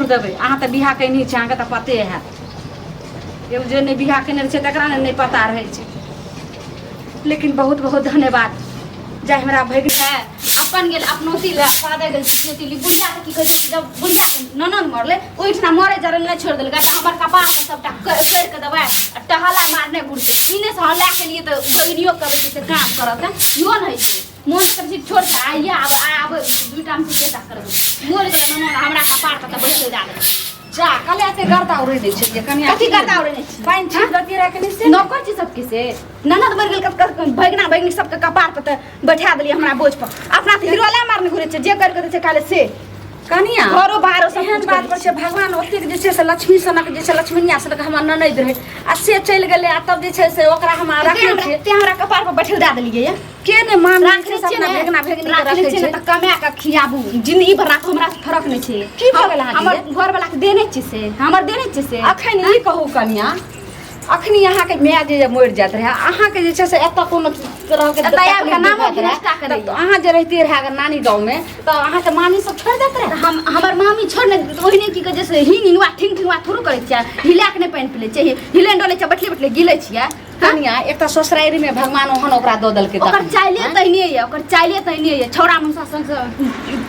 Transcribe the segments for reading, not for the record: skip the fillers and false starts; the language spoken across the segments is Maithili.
दूर देबै अहाँ तऽ बियाह कयने छी अहाँके तऽ पते है एगो जे नहि बियाह कयने रहै छै तकरा नहि पता रहै छै लेकिन बहुत बहुत धन्यवाद जय हमरा भगि है अपन गेल अपनोती ले सादे गेल चियोती ली बुढ़िया के की कहै छै जब बुढ़िया के ननद मरले ओइठना मरे जरल नहि छोड़ देलकै तऽ हमर कपार पर सबटा कर के देबै टहला मारने घुरते सीने से हल्ला के लिए तो भगनियो करे से काम करत है यो नहीं छै मोन कर छी छोड़ के आइया आब दू टाइम से केटा करबै मोर गेल ननद हमरा कपार पर त बैठ जा जा कले से गर्दा उड़ै दै छै जे कनिया कथि गर्दा उड़ै नै छै पाइन छी गति राख नि से नौकर छी सबके से ननद मर गेल भगना भगनी सबके कपार पर त बैठा देली हमरा बोझ पर अपना त हिरोला मारने घुरे छै जे कर के दै छै काले से कनिया घरो बाहरो सब एहन बात पर छै भगवान ओतेक जे छै से लक्ष्मी सनक जे छै लक्ष्मीनिया सनक हमर ननद रहे आ से चल गेलै आ तब जे छै से ओकरा हम रखै छै ते हमरा कपार पर बैठल दा देलियै या के ने मान राखै छै अपना भगना भगनी के रखै छै त कमा के खियाबू जिंदगी भर राखो हमरा फरक नै छै की भ गेल अहाँ हमर घर वाला के देने छै से हमर देने छै से अखन ई कहू कनिया अखनी यहाँ के माय जे मर जात रहे अहाँ के जे छै से एत कोनो तरह के दया के नाम निष्ठा करे अहाँ जे रहते रहे अगर नानी गांव में तो अहाँ के मामी सब छोड़ देत रहे हम हमर मामी छोड़ने ओहिने की के जैसे हिंगवा ठिंगवा थोड़ो करे छै हिला के नहीं पानी पीले छै हिले डोले छै बैठले बैठले गिले छियै कनिया एक त ससुरारी में भगवान ओहन ओकरा द देलकै त ओकर चाइले तहिने है ओकर चाइले तहिने है छौड़ा मुसा संग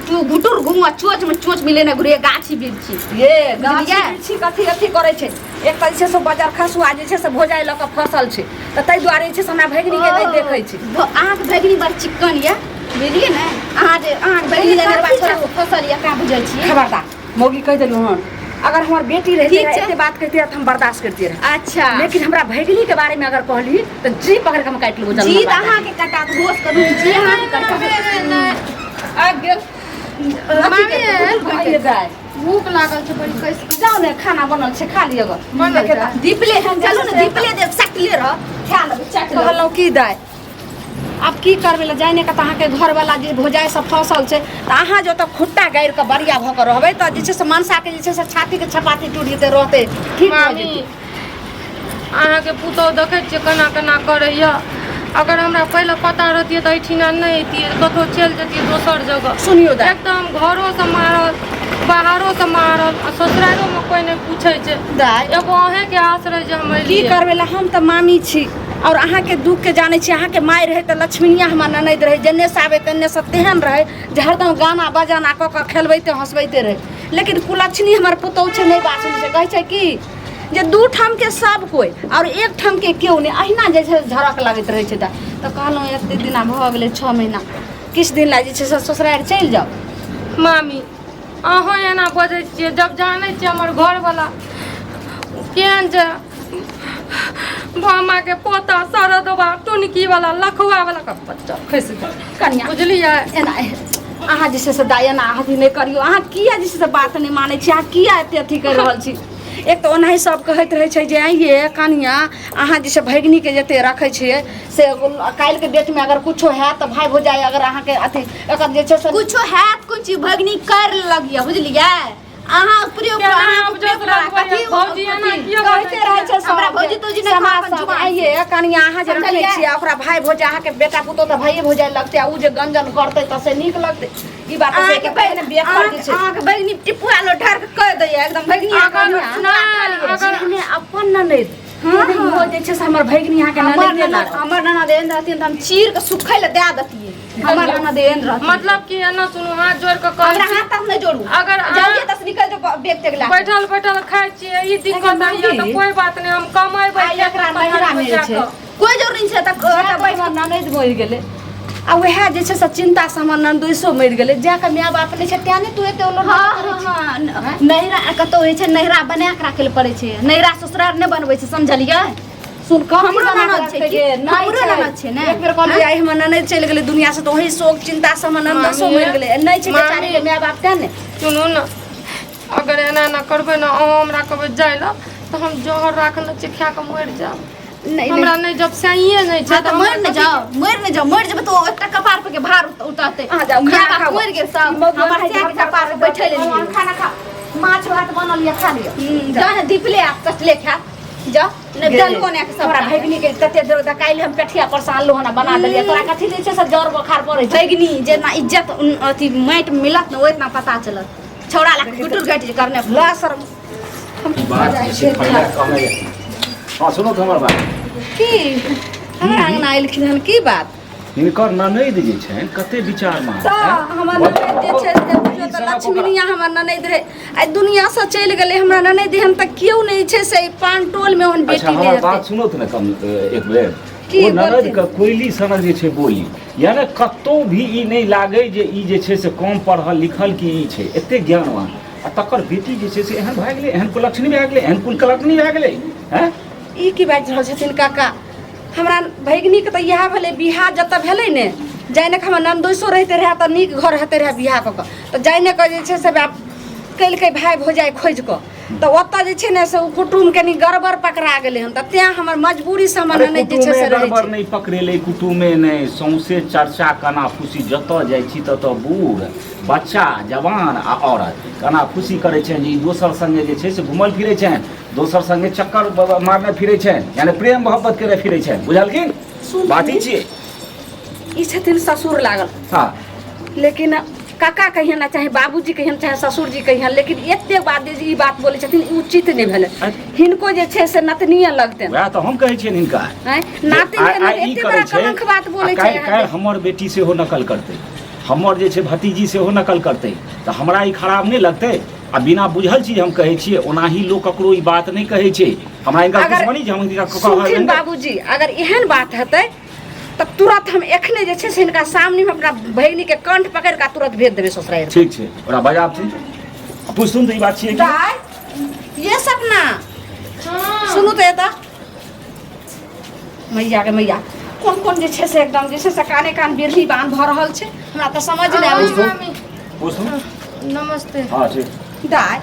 तू घुटुर घुमा चोच में चोच मिले ने घुरे गाछी बिरछी ये गाछी बिरछी कथि कथि करे छै एक त छै से बाजार खसुआ जे छै से भोजाइ ल के फसल छै त तै दुआरे छै से हमरा भगनी के नै देखै छै अहाँ के भगनी बड़ चिक्कन ये बुझलिए ने अहाँ जे अहाँ भगनी जे नरवा फसल या का बुझै छी खबरदार मौगी कह देलु हन अगर हमार बेटी रहती ऐसे बात करती है तो हम बर्दाश्त करती रहे अच्छा लेकिन हमरा भगनी के बारे में अगर कहली तो जी पकड़ के हम काट लेबो जी अहाँ के कटा होश करू जी अहाँ के कटा आगे मामी जाय भूख लागल छै बड़ी कैसे जाओ ने खाना बनल छै खा लियो मन के दीपले हम चलो ने दीपले दे सकले रह खा लेबे चट कहलौ की दाय अब की करबे ला जाने का अहाँ के घर वाला जे भोजाय सब फसल छै त अहाँ जो त खुट्टा गाइर के बढ़िया भ के रहबे त जे छै से मनसा के जे छै से छाती के छपाती टूट जेते रहते ठीक भ जेते अहाँ के पुतौ देखै छियै केना केना करैया अगर हमरा पहले पता रहतिए त एठिना नै एतिए कतो चल जतिए दोसर जगह सुनियो दा एकदम घरो से मारल बाहरो से मारल आ ससुरालो में कोई नै पूछै छै दाय एगो अहे के आश्रय जे हम की करबे ला हम त मामी छी और अहाँ के दुख के जाने छी अहाँ के माय रहे त लक्ष्मीनिया हमर ननद रहे जन्ने से आवे तन्ने से तेहन रहे जे हरदम गाना बजाना क के खेलबैते हंसबैते रहे लेकिन कुलक्षणी हमर पुतौ छै नै बात सुनै छै कहै छै की जे दू ठाम के सब कोई और एक ठाम के केओ नै अहिना जे छै झरक लागैत रहे छै त कहलौ एते दिना भ गेलै 6 महीना किछ दिन ला जे छै ससुराल चल जाओ मामी अहाँ एना बजै छियै जब जानै छियै हमर घर वाला केहन जे भामा के पोता सरदवा टुनकी वाला लखुआ वाला का बच्चा खैस कन्या बुझलियै एना अहाँ जे छै से दायना अथी नै करियो अहाँ किया जे छै से बात नै मानै छी अहाँ किया एते अथी कर रहल छी एक तो ओनाही सब कहैत रहे छै जे ये कन्या अहाँ जे छै भगनी के जते रखै छियै से काल के डेट में अगर कुछो है त भाई भौजाई अगर अहाँ के अथी एकर जे छै से कुछो है कुछ भगनी कर लगिया बुझलियै अहाँ प्रयोग कथी भौजी एना किया कहते रहे छै हमरा भौजी तो जी ने आइए कन्या अहाँ जे रखै छियै ओकरा भाई भौजाई अहाँ के बेटा पुतो त भाई भौजाई लगते आ उ जे गंजन करते त से नीक लगते ई बात से के पहले बियाह कर दै छै अहाँ के भगनी टिपुआ लो ढार के कह दै एकदम भगनी अगर अपन ननद हां हो जे छै से हमर भगनी अहाँ के ननद हमर ननद एहन रहथिन त हम चीर के सुखै ले दे दतिए हमर ननद एहन रहथिन मतलब कि एना सुनु हाथ जोड़ के कह हमरा हाथ तक नै जोड़ू अगर जल्दी तक निकल जो बेग तक ला बैठल बैठल खाइ छियै ई दिक्कत है त कोई बात नै हम कमाइबै एकरा नहिरा में छै कोई जरूर नै छै त हमर ननद मर गेलै आ वह जे छै से चिंता से हमर ननदोइसो मर गेलै जाके माय बाप नै छै त्या नै तू एते ओलो नहिरा कतो होइ छै नहिरा बना के राखे पड़े छै नहिरा ससुराल नै बनबै छै समझलियै सुन कह हमरो ननद छै कि हमरो ननद छै ने एक बेर कहलियै आई हमर ननद चल गेलै दुनिया से त ओही शोक चिंता से हमर ननदोइसो मर गेलै नै छै बेचारी के माय बाप त्या नै सुनू न अगर एना ना करबै न हमरा कहबै जाय ल त हम जहर राखन छै खा के मर जाब हमरा नै जब सहिए नै छै त मर न जाओ मर जब तो एकटा कपार पे के भार उतारते आ जाओ मर गेल सब हमर घर कपार पे बैठे ले खाना खा माछ भात बनल या खा लियो जा ने दीपले आ कटले खा जा ने दलको ने के सबरा भगनी के तते दर काइले हम पेठिया पर से आनलो हना बना देलिए तोरा कथि दै छै सब जर बुखार पड़े भगनी जेना इज्जत अथी माट मिलत न ओतना पता चलत छौड़ा ला कुटुर घट करने ला शर्म बात छै पहिले कहले। हां सुनो तो हमर बात की हमरा अंगना आइलखिन हन की बात हिनकर ननैद जे छनि कते विचारमा त हमर ननैद जे छै से बुझियो त लक्ष्मीनिया हमर ननैद रहे आइ दुनिया से चलि गेलै हमरा ननैद हम त केओ नहीं छै से पान टोल में ओहन बेटी अच्छा नहीं हमर बात रहतै सुनो त कम एक बेर की ओ ननद बोलथिन? के कोयली सनक जे छै बोली यानी कतौ भी ई नहीं लागे जे ई जे छै से कम पढ़ल लिखल की ई छै एते ज्ञानवान आ तकर बेटी जे छै से एहन भए गेलै एहन कुलक्षणी भए गेलै एहन कुलकलक्षणी भए गेलै हैं ई की बाजि रहल छथिन काका हमरा भगिनी के त इएह भेलै बियाह जतऽ भेलै ने जाने के हमर नंदोसो रहते रहे त नीक घर हेते रहे बियाह क के त जाने के जे छै से कैलकै भाई भौजाई खोज क त ओतऽ जे छै ने से कुटुम कनी गड़बड़ पकड़ा गेलै हन त तें हमर मजबूरी से हमर ननद जे छै से रहै गड़बड़ छै नहीं पकड़ेले कुटुमे नहीं सौंसे चर्चा कना खुशी जतऽ जाइ छी ततऽ बूढ़ बच्चा जवान आ औरत कना खुशी करै छनि जे ई दोसर संगे जे छै से घुमल फिरै छनि दोसर संगे चक्कर मारने फिरै छनि यानी प्रेम मोहब्बत करे फिरै छनि बुझलखिन बात ई छियै ई छथिन ससुर लागल हाँ लेकिन काका कहियन ना चाहे बाबूजी कहियन चाहे ससुर जी कहियन लेकिन एते बात जे ई बात बोलै छथिन ई उचित नहीं भेलै हिनको जे छै से नतनीय लगतनि वएह तऽ हम कहै छियनि हिनका नातिन के ना एते बड़ा कलंक बात बोलै छै काल्हि हमर बेटी सेहो नकल करतै हमर जे छै भतीजी सेहो नकल करतै तऽ हमरा ई खराब नहीं लगतै आ बिना बुझल चीज हम कहै छियै ओनाही लोग ककरो ई बात नहीं कहै छै हमरा इनका दुश्मनी जे हम इनका सुनथिन बाबूजी अगर एहन बात हेतै त तुरंत हम एखने जे छै से इनका सामने में अपना भगिनी के कंठ पकड़ के तुरंत भेज देबै ससुराल ठीक छै ओकरा बजाब छी पूछतुन तऽ ई बात छियै कि दाई ये सपना हाँ। सुनू तो एता मैया के मैया कौन कौन जे छै से एकदम जे छै से काने कान बिरही बांध भ रहल छै हमरा त समझ नहीं आबै छै मामी पूछतुन नमस्ते हाँ ठीक दाई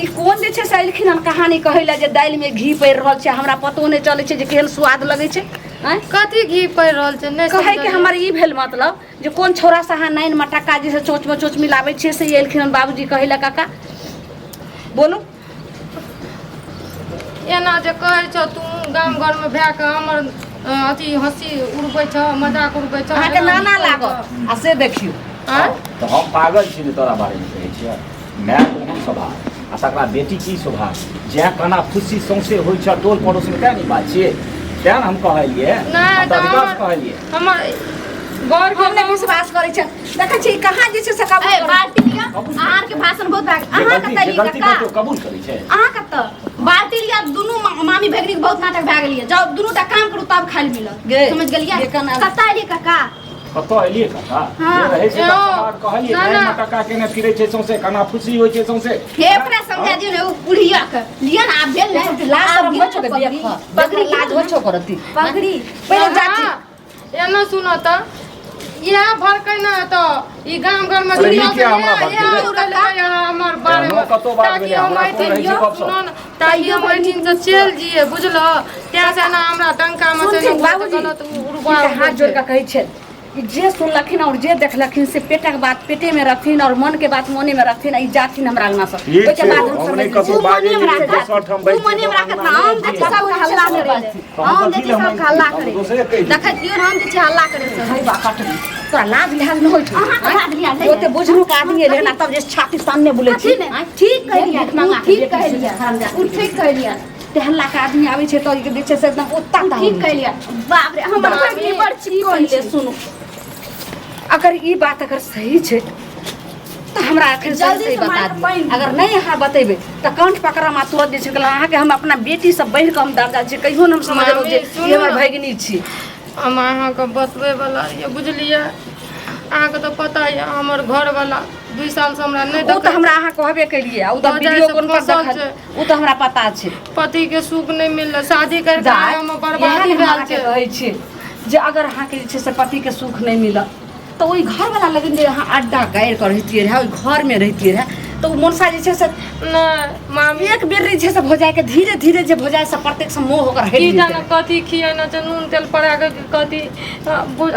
ई कोन जे छै से एलखिन हन कहानी कहैला जे दालि में घी पड़ि रहल छै हमरा पतो नहीं चलै छै जे केहन स्वाद लगै छै हैं कथी घी पड़ि रहल छै नहीं कहे के हमर ई भेल मतलब जे कोन छोरा सा अहाँ नाइन मटक्का जे से चोच में चोच मिलाबै छियै से एलखिन हन बाबूजी कहैला काका बोलू एना जे कहै छ तू गाम घर में भए के हमर अथी हंसी उड़बै छ मजाक उड़बै छ अहाँके नाना लागत आ से देखियो आँ? तऽ हम पागल छी जे तोरा बारेमे कहै छियै माय ओहन स्वभाव आ तकरा बेटी की स्वभाव जै कना खुशी सौंसे होइ छै टोल पड़ोसमे तेँ नहि बात छियै तेँ ने हम कहलियै नहीं हम तो तऽ विकास कहलियै हमर घर हम नहीं विश्वास करै छै देखै छी कहाँ जे छै से कबूल ए करै बाल्टी लिया अहाँ के भाषण बहुत भाग जे अहाँ गलती कतऽ जे लिया गलती का करतै ओ कबूल करै छै अहाँ कतऽ बाल्टी लिया दुनू मामी भगनी के बहुत नाटक भए गेलिए जाओ दुनू टा काम करू तब खाइ मिलत गे, समझ गेलिए ये केना- कतऽ एलिए काका कतऽ एलियै कका हाँ। जे रहै छै यौ, समाज कहलियै ना, नहि ना। मटका केने फिरै छै सौंसे कना खुशी होइ छै सौंसे हे ओकरा समझा दियो ने उड़िया के लिया ना आप भेल ने लाज आप शरम गेल होइ छौ ना के पगड़ी देख पगड़ी लाज होइ छौ करती पगड़ी पहिले जाती एना सुनो त इएह भड़कै न त ई गाम घर में अरे दुनिया ई क्या हमरा भड़कै? हमर बारे एहनो में कतौ बात ताकि भेलै, हम हमरा कोन रहै छै ऐठिन गपशप? सुनो न ताकि हम ऐठिन से चल जिए बुझलो त्या से ना हमरा डंका में से सुनथिन बाबूजी गलत ई उड़वा तऽ हाथ जोड़ के कहै छै ई जे सुनलखिन और जे देखलखिन से पेटक बात पेटे में रखथिन और मन के बात मने में रखथिन ई जाथिन हमरा अंगना से ठीक ओइके छै बाद हम हम समझ नहि कतौ जेबै। बाजै मने में छी राखत दोसर ठाम तू बैठ मने में राखत ना हम देखि सब हल्ला करे हम देखि सब हल्ला करे देखै दियो हम जे छै हल्ला करे से भाई बा कट तोरा लाज लिहाज न होइ छौ अहाँ के लाज लिहाज नहि ओते बुझनुक आदमी एलै ना तब जे छाती सामने बोलै छी कथी ने ठीक कहलिया ठीक कहलिया उ ठीक कहलिया ते हल्ला के आदमी आबै छै तऽ ई छै से एकदम उत्ता ठीक कहलिया बाप रे हमर भगनी बड़ चिकन छै सुनो अगर ई बात अगर सही छै तो हमरा एखन जल्दी सही से बता मार के दी पानि अगर नहीं अहाँ बतेबै तऽ कंठ पकड़ा मा तुरंत जे छै अहाँ के हम अपना बेटी से बढ़ि कऽ हम दर्जा छै कहियो हम समझलहुँ जे मामी, ई हमर सुनू भगिनी छी हम अहाँके बतबै वाला ये बुझलिए अहाँके तो पता ये हमर घर वाला 2 साल से हमरा नहीं ओ तऽ हमरा अहाँ कहबे केलिए आ ओ तऽ वजह वीडियो से कॉल पर फंसल देखल छै। ओ तऽ हमरा पता छै पति के सुख नहीं मिलल शादी करके दाइ, हम इएह बर्बादी ने भेल अहाँके छै कहै छियै जे अगर अहाँके जे छै से पति के सुख नहीं मिलत तऽ ओहि घर वाला लगन जे अहाँ अड्डा गाड़ि कर रहितियै रहे ओहि घर में रहितियै रहे तऽ ओ मनसा जे छै से नहीं मामी एक बेर जे छै से भोजाय के धीरे धीरे जे भोजाय से प्रत्येक से मोह होकर हटि की जाने जेतै कथी खियाना छै नून तेल पड़ा के कथी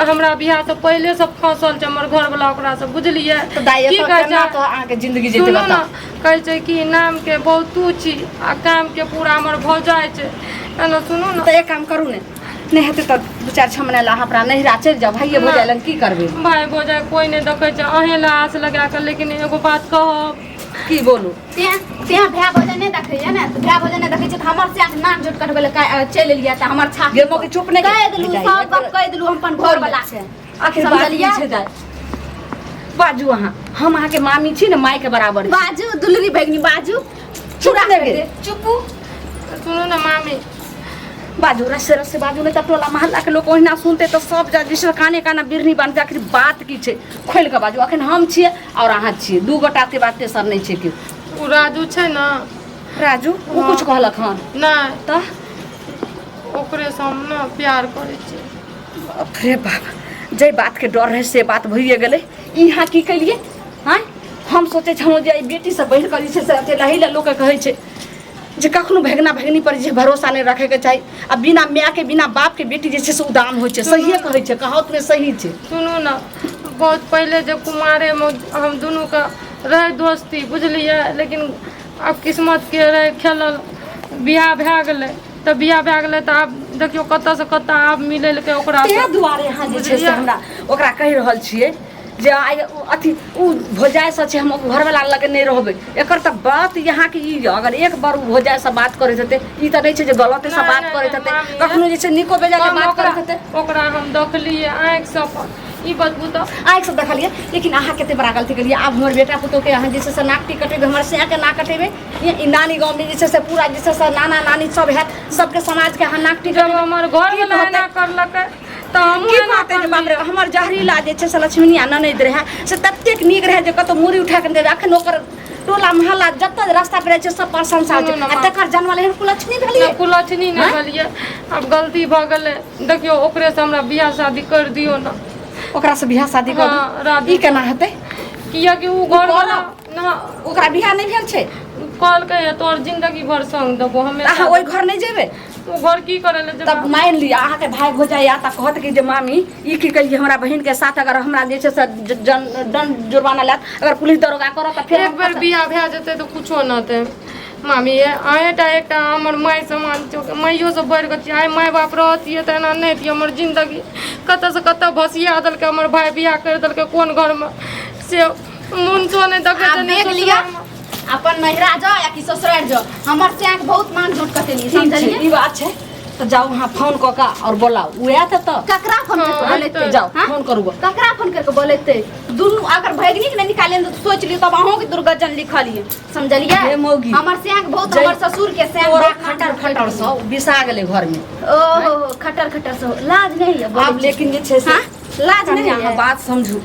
हमरा बियाह से पहले से फंसल छै हमर घर वाला ओकरा से बुझलिए तऽ दाइ की एतऽ कहै केना छै तऽ अहाँके जिंदगी जेतै सुनो बता ना कहै छै कि नाम के बहुतू छी आ काम के पूरा हमर भऽ जाइ छै एना सुनू ना तऽ एक काम करू ने नहीं हेतै तऽ 2-4 महीना ला अपना नहिरा चलि जाओ भाइये भोजाय लग की करबै भाई भौजाई कोई नहीं देखे छै अहें ला आस लगा के लेकिन एगो बात कहब की बोलू ते भैया भोजन नहीं देखै ने तो भैया भोजन नहीं देखै छै त हमर से आके नाक जोट कटबै ले चल एलिया त हमर छाक गे मोके चुप नहीं कह देलु सब बात कह देलु हम अपन घर वाला के आखिर बात की छै दाई बाजू अहाँ हम अहाँ के मामी छी न माय के बराबर छी। बाजू दुलरी भगनी बाजू चुप नहीं गे चुपू सुनो ना मामी बाजू रस्से रस्से बाजू नहीं तो टोला मोहल्ला के लोग ओहिना सुनते तो सब जा जिस काने काना बिरनी बन जा। आखिर बात की छै खोल के बाजू। अखन हम छिए और अहाँ छिए दू गोटा के बात तेसर नहीं छै कि उ राजू छै ना राजू वो कुछ कहलक हन नहीं त ओकरे से हम ना प्यार करे छी। अरे बाबा जे बात के डर रहे से बात भइए गेलै। यहाँ की कलिए हाँ हम सोचे छलहुँ जे बेटी से बढ़ कर जे छै से लही लोक के कहै छै जे कखनो भगना भगनी पर जे भरोसा नहीं रखे के चाहिए। आ बिना माय के बिना बाप के बेटी जे छै से उदाम होइ छै। सहिए कहै छै कहावत में सही छै। सुनू ना बहुत पहले जब कुमारे में हम दोनों का रहे दोस्ती बुझलिए लेकिन अब किस्मत के रहे खेलल बियाह भए गेलै तऽ बियाह भए गेलै तऽ आब देखियो कतऽ से कतऽ आब मिलै के ओकरा तें दुआरे यहाँ जे छै से हमरा ओकरा कहि रहल छियै जे आइ अथी उ भोजाइ से छै हम घरवाला लगे नहीं रहबै। एकर तऽ बात यहाँ के ई अगर एक बार उ भोजाइ से बात करैत हेतै ई तऽ नहीं छै जे गलते से बात करैत हेतै कखनो जे छै निको बेजा के बात करैत हेतै ओकरा हम देखलिए आँखि से ई बतबू तऽ आँखि से देखलिए। लेकिन अहाँ कते बड़ा गलती करिए। आब हमर बेटा पुतोह के अहाँ जे छै से नाक टी कटेबै हमर से के नाक कटेबै ई नानी गाँव में जे छै से पूरा जे छै से नाना नानी सब हैत सबके समाज के अहाँ नाक टी जब हमर घर में एना करलकै तऽ हमहूँ की एना बात है जे बाप रे हमर जहरीला जे छै से लक्ष्मीनिया ननद रहे से ततेक नीक रहे जे कतौ मुड़ी उठा के देबै। अखन ओकर टोला मोहल्ला जतऽ रास्ता पे छै सब प्रशंसा होइ छै। आ तकर जनवाले एहन कुलछनी भेलिए कुलछनी नहीं भेलिए। अब गलती भऽ गेलै देखियो ओकरे से हमरा बियाह शादी कर दियो ना। ओकरा से बियाह शादी कर राधे ई केना हेतै किया कि उ घर वाला ना ओकरा बियाह नहीं भेल छै कहलकै तोर जिंदगी भर संग देबो हमें अहाँ ओइ घर नहीं जेबै ओ घर की करे ले तब मान लिया अहाँ के भाई भोजाइ या त कहत कि जे मामी ई की कहिए हमरा बहन के साथ अगर हमरा जे छै से दंड जुर्माना लात अगर पुलिस दरोगा करत त फिर एक बार बियाह भए जेतै तऽ कुछो न ते मामी आएटा एकटा हमर माय समान छै माइयो से बढ़ के आइ माय बाप रहतिए तऽ एना नहीं थी हमर जिंदगी कतऽ से कतऽ भसिया देलकै हमर भाई बियाह कर देलकै कोन घर में से मन सो नहीं देखे देख लिया अपन नहिरा जाओ या कि ससुराल जाओ हमर से आके बहुत मान झूठ कटेली समझलिए ई बात छै तो जाओ वहाँ फोन क का और बोलाओ उ आत त ककरा फोन करके बोलेते जाओ फोन करू ककरा फोन करके बोलेते दुनू अगर भगनी के नहीं निकालिए तो सोच लियो तब अहों के दुर्गजन लिखलिए समझलिए हे मौगी हमर से आके बहुत हमर ससुर के से खटर खटर स बिसा गेले घर में ओहो खटर खटर से लाज नहीं है अब लेकिन जे छै से लाज नहीं है बात समझू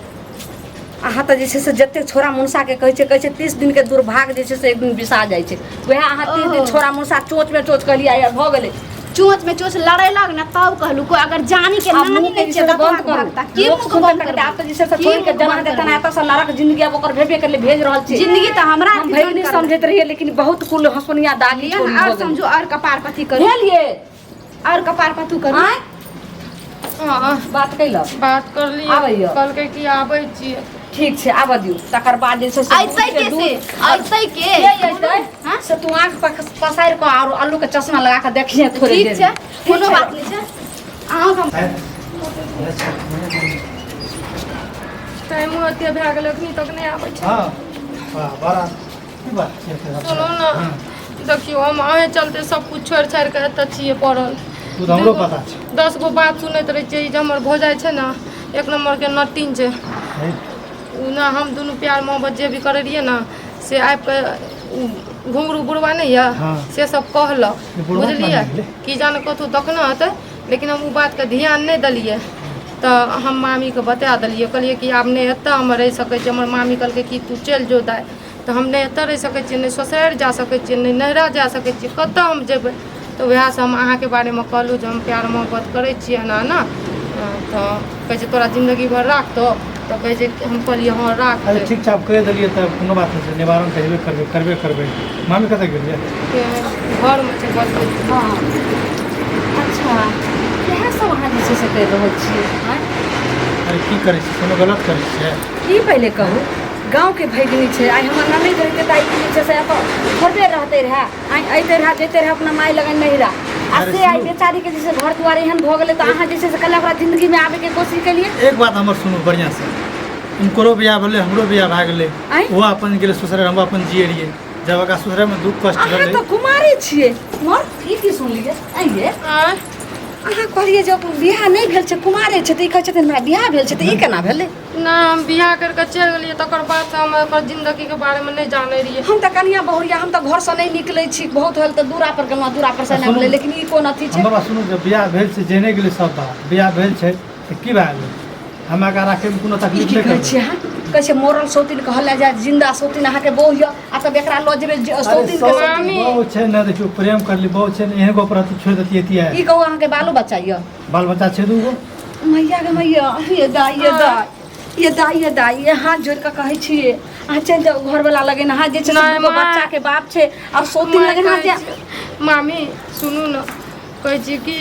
अहाँ तऽ जे छै से जते छोरा मुनसा के कहै छै 30 दिन के दुर्भाग्य जे छै से एक दिन बिसा जाइ छै। वएह अहाँ 30 दिन छोरा मुनसा चोच में चोच कहलिए यार भ गेलै चोच में चोच लड़े लग ना तब कहलू कोई अगर जानी के नानी नहीं छै त बंद करू की मुख बंद कर आप तऽ जे छै से छोड़ के जन्म देता ना एतऽ से नरक जिंदगी अब ओकर भेबे करले भेज रहल छी जिंदगी त हमरा हम भइनी समझैत रहिए लेकिन बहुत कुल हंसनिया दागी छोड़ी और समझो और कपार पति करू भेलिए और कपार पतू करू हां बात कैल बात कर लिए आबैय कहलकै कि आबै छी ठीक छै आबऽ दियौ तकर बाद जे छै से ऐसे कैसे ऐसे के ऐतै हां से तू आंख पसारि के और आलू के चश्मा लगा के देखिए थोड़ी देर ठीक छै कोनो बात नहीं छै अहाँ हम टाइम ओते भए गेलै अखनी तक नहीं आबै छै। हाँ वाह बड़ा की बात छै सुनो ना देखियो हम अहे चलते सब कुछ छोड़ छाड़ के एतऽ छिए पड़ल तू हमरो पता छै 10 गो बात सुनैत रहे छिए जे हमर भोजाइ छै ना एक नंबर के नटिन छै उ ना हम दुनू प्यार मोहब्बत जे भी करे रहिए ना से आबि के घुंगरू बुढ़वा नहीं है हाँ। से सब कहलक बुढ़वा बुझलिए मान गेलै। कि जाने कतहु देखना हेतै लेकिन हम उ बात के ध्यान नहीं दिलिए तो हम मामी के बता दिलिए कहलिए कि आब नहीं एतऽ हम रह सकै छी। हमर मामी कहलकै कि तू चल जो दाय तो हम नहीं एतऽ रह सकै छी नहीं ससुराल जा सकै छी नहीं नहिरा जा सकै छी कतऽ हम जेबै तो वएह से हम अहाँ के बारे में कहलू जे हम प्यार मोहब्बत करे छिए ना तो कहै छै तोरा जिंदगी भर राख तो कहै छै हम कहलिए हाँ राख अरे ठीक छै कह देलिए तब कोनो बात नहीं निवारण करबे करबे मामी कतऽ गेलिए घर में छै बस हां अच्छा इएह सब अहाँ जे छै से कहि रहल छियै अरे की करै छी कोनो गलत करै छियै ई पहले कहू गाँव के भैगनी छै आइ हमर ननद रहते तऽ आई जे छै से थोड़े रहते रहे आई अइते रहे जेते रहे अपना माय लगन नहीं रहा आ से आई बेचारी के जैसे घर दुआर एहन भ गेलै तऽ अहाँ जे छै से कल ओकरा जिंदगी में आबे के कोशिश केलिए एक बात हमर सुनू बढ़िया से उनको बियाह भेलै हमरो बियाह भए गेलै आँय? वो अपन गेलै ससुराल हम अपन जिए रहियै जब ओकरा ससुराल में दुख कष्ट अहाँ भेलै तो कुमारी छियै मर ई की सुनलियै आइये आँय? अहाँ कहलियै जे बियाह नहि भेल छै कुमारे छै तऽ ई कहै छथिन हमरा बियाह भेल छै तऽ ई केना भेलै ना हम बियाह करके चलि गेलियै तकर बाद से हम ओकर जिंदगी के बारे में नहीं जाने रहियै। हम तऽ कनिया बहुरिया हम तऽ घर से नहीं निकलै छी बहुत भेल तऽ दूरा पर गेलहुँ दूरा पर से नहि गेलै लेकिन ई कोन अथी छै हमर बात सुनू जब बियाह भेल छै जेने गेलै सब बात बियाह भेल छै तऽ की भए गेलै हमरा एकरा राखैमे कोनो ई तकलीफ की नहि कहै करबै छियै अहाँ कहै छै मोरल सौतीन कहल जाइ जिंदा सौतीन अहाँके बहु यऽ आ तब एकरा लऽ जेबै सौतीन के मामी। बहुत छै ने देखियो प्रेम करली बहुत छै ने एहन गो पर छोड़ि देतियै तिया ई कहू अहाँके बालो बच्चा यऽ बाल बच्चा छै दूगो मैया गे मैया ये दाई ये दाई ये दाई ये दाई ये हाथ जोड़ कऽ कहै छियै अहाँ चलि जाउ घरवला लगे अहाँ जे छै से नहि, दूगो माँ। बच्चा के बाप छै और सौतीन मैं लगे कहै अहाँ जा छी- मामी सुनू न कहै छी कि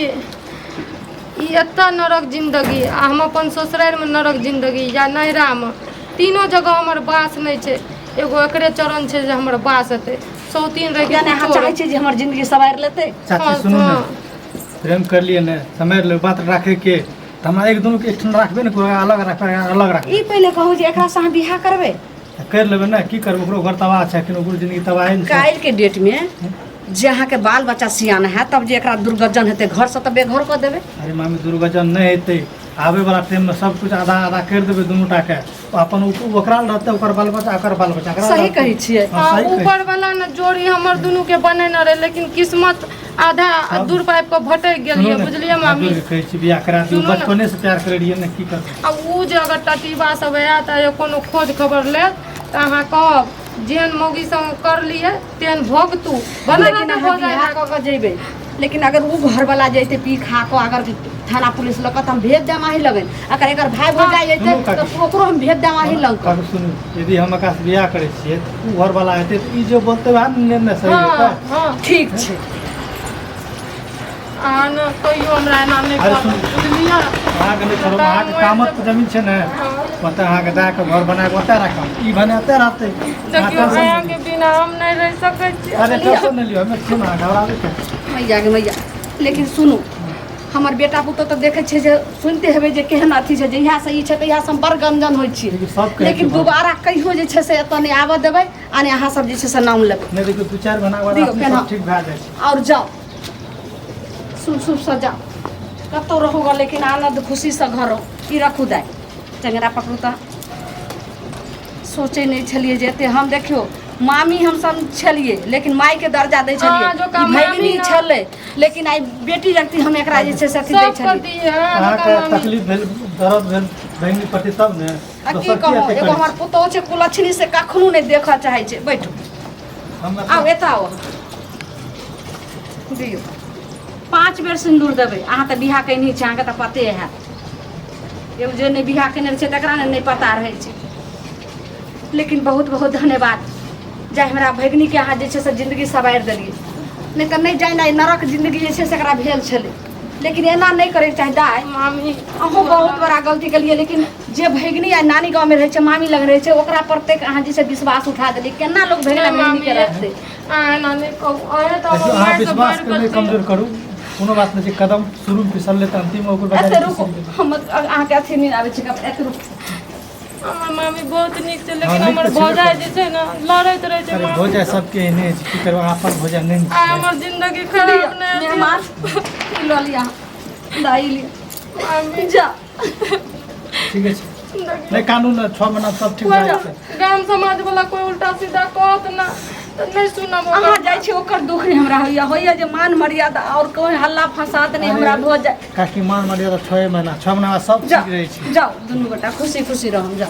ई एतऽ नरक जिंदगी आ हम अपन ससुराल में नरक जिंदगी या नैहरा में तीनों जगह हमर बास नहीं छै एगो एकरे चरण छै जे हमर बास हेतै सौतीन रह यानी अहाँ चाहै छियै जे हमर जिंदगी सवारि लेतै चाची सुनू ने प्रेम करलियै ने समय बात राखे के तऽ हमरा एक दुनू के एकठाम राखबे ने कोई अलग रखबे अलग रखबे ई पहिले कहू जे एकरा से अहाँ बियाह करबै कर लेबै ने की करबै ओकरो घर तबाह छै कि ओकरो जिंदगी तबाही ने छै काल्हि के डेट में जे अहाँके बाल बच्चा सियान है तब जे एकरा दुर्गजन हेतै घर से तऽ बेघर कऽ देबै अरे मामी दुर्गजन नहीं हेतै आबे वाला टाइम में सब कुछ आधा आधा कर देबै दुनू टा के अपन ओकरा रहतै ओकर बाल बच्चा ओकर बाल बच्चा एकरा सही रहतै। कहै छियै हाँ, सही कहै ऊपर वाला न जोड़ी हमर दुनू के बने न रहे लेकिन किस्मत आधा दूर पाइप के भटक गेलियै बुझलियै मामी कहै छी बियाह करा दियौ सुनू ने। बचपने से प्यार करे रहियै ने की करबै आ ऊ जे अगर टटीबा सब आयत आ कोनो खोज खबर लेत तऽ अहाँ कहब जेहन मौगी संग कर लिए तेहन भोगतू लेकिन अहाँ बियाह कऽ के जेबै लेकिन अगर वो घर वाला जैते पी खा को अगर थाना पुलिस लग हम भेज देम अही लगन अगर एकर भाई भौजाई जैते सुनू काकी। तो ओकरो हम भेज देम अही लग काकू सुनू यदि हम एकरा से बियाह करे छियै ऊ घर वाला हेतै तऽ ई जो बोलते वएह ने निर्णय सही हाँ हेतै हाँ ठीक छै आ न कहियो हमरा एना नहि अरे कहब सुनू। बुझलियै अहाँके नहि करू अहाँके कामत पर जमीन छै ने ओतऽ अहाँके दए कऽ घर बना कऽ ओतऽ राखब ई भने ओतऽ रहतै अहाँ देखियो टेंशन अहाँ नहि के बिना हम नहीं रह सकै छी लिअ। अरे टेंशन नहीं लियो हमे छी ना घबराबे के मैया गे मैया लेकिन सुनू हमर बेटा पुतौह तऽ देखै छै जे सुनते हेबै जे केहन अथी छै जहिया से ई छै तहिया से हम बड़ गंजन होइ छियै लेकिन सब कहै लेकिन छै दोबारा कहियो जे छै से एतऽ नहि आबऽ देबै आ नहि अहाँ सब जे छै से नाम लेबै नहीं देखियो दू चार बना दियौ, वाला केना? सब ठीक भए जाइ छै और जाओ शुभ शुभ से जाओ कतौ रहोगे लेकिन आनंद खुशी से घर रहो ई रखू दाय चंगरा पकड़ू तऽ सोचे नहीं छलिए जे एते हम देखियो मामी हम सब छलिए लेकिन माई के दर्जा दै छलिए हाँ, जो का ई भगिनी मामी ना- छलै लेकिन आई बेटी जगती हम एकरा जे छै से अथी दै सब कर छलिए दिए अहाँके तकलीफ भेल दर्द भेल बहिनी प्रति तब ने आ की दोसर की कहू एते एगो करै हमर छै? पुतौह छै कुलच्छनी से कखनो नहीं देखऽ चाहै छै बैठू हम आउ एतऽ आउ दियौ 5 बेर सिन्दूर देबै अहाँ तऽ बियाह कयने छी अहाँके तऽ पते हैत एगो जे नहि बियाह कयने छै तकरा ने नहि पता रहै छै लेकिन बहुत बहुत धन्यवाद जे हमरा भगिनीके अहाँ जे छै से जिन्दगी सवारि देलियै नहीं तऽ नहीं जाने नरक जिंदगी जे छै से एकरा भेल छलै लेकिन एना नहीं करैके चाही दाय मामी अहूँ बहुत बड़ा गलती केलिए लेकिन जे भगिनी आ नानी गाँव में रहे छै मामी लग रहे छै ओकरा प्रत्येक अहाँ जैसे विश्वास उठा देलिए केना लोग भगिना बहिनी के रखते एना नहीं कहू अरे तो देखियो, हमर अहाँ माय से विश्वास बढ़ करबै के कमजोर करू कोनो बात नहीं छै कदम शुरू फिसल ले तऽ अंतिम में ओकर ऐसे बजाय रुको फिसल देबै। हम अहाँके अथी नहीं आबै छै ऐसे रुको हमर मामी बहुत नीक छै हाँ, लेकिन नीक हमर तऽ छेबे भौजाई करै। जे छै ने लड़ैत रहै छै अरे मामी। भोजाय सबके एहने छै की करबै अपन भोजाय नहीं आ छै हमर जिंदगी खराब नहीं मेहमान ई लऽ लिया दाई लिया मामी जा ठीक है नहीं कानून 6 महीना सब ठीक भए जेतै गाम समाज वाला कोई उल्टा सीधा कहत ना तो नहीं सुनब ओकर अहाँ जाइ छी ओकर दुख नहीं हमरा होइया जे मान मर्यादा और कोई हल्ला फसाद नहीं हमरा भऽ जाए काकी मान मर्यादा 6 महीना बाद सब जाओ ठीक रहै छै जाओ दुनू गोटा खुशी खुशी रहम जाओ